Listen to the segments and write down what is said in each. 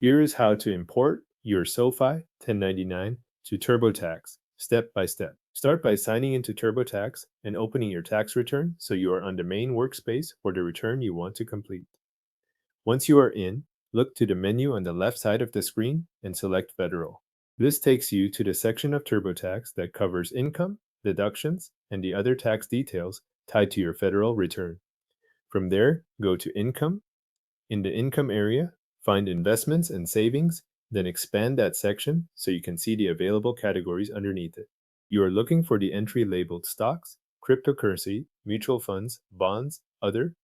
Here is how to import your SoFi 1099 to TurboTax step by step. Start by signing into TurboTax and opening your tax return so you are on the main workspace for the return you want to complete. Once you are in, look to the menu on the left side of the screen and select Federal. This takes you to the section of TurboTax that covers income, deductions, and the other tax details tied to your federal return. From there, go to Income. In the Income area, find Investments and Savings, then expand that section so you can see the available categories underneath it. You are looking for the entry labeled Stocks, Cryptocurrency, Mutual Funds, Bonds, Other,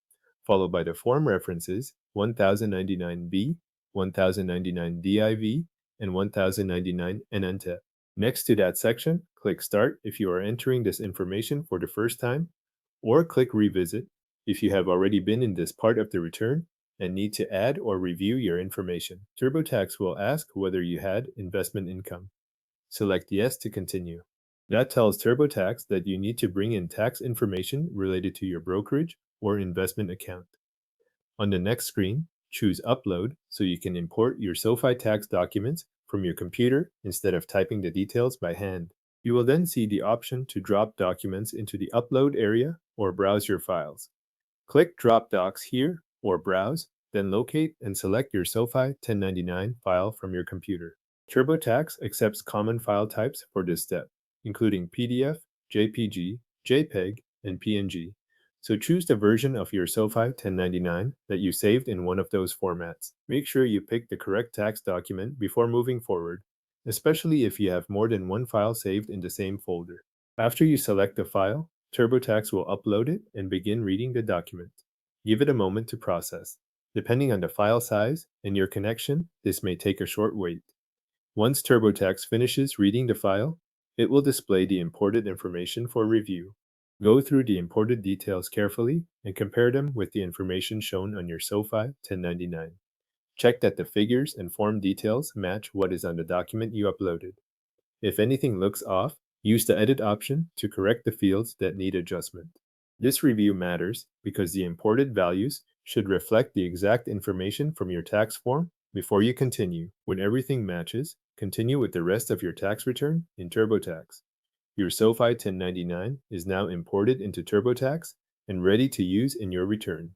followed by the form references 1099B, 1099 DIV, and 1099 NNTEP. Next to that section, click Start if you are entering this information for the first time, or click Revisit if you have already been in this part of the return and need to add or review your information. TurboTax will ask whether you had investment income. Select Yes to continue. That tells TurboTax that you need to bring in tax information related to your brokerage or investment account. On the next screen, choose Upload so you can import your SoFi tax documents from your computer instead of typing the details by hand. You will then see the option to drop documents into the Upload area or browse your files. Click Drop Docs here or Browse, then locate and select your SoFi 1099 file from your computer. TurboTax accepts common file types for this step, including PDF, JPG, JPEG, and PNG. So choose the version of your SoFi 1099 that you saved in one of those formats. Make sure you pick the correct tax document before moving forward, especially if you have more than one file saved in the same folder. After you select the file, TurboTax will upload it and begin reading the document. Give it a moment to process. Depending on the file size and your connection, this may take a short wait. Once TurboTax finishes reading the file, it will display the imported information for review. Go through the imported details carefully and compare them with the information shown on your SoFi 1099. Check that the figures and form details match what is on the document you uploaded. If anything looks off, use the Edit option to correct the fields that need adjustment. This review matters because the imported values should reflect the exact information from your tax form before you continue. When everything matches, continue with the rest of your tax return in TurboTax. Your SoFi 1099 is now imported into TurboTax and ready to use in your return.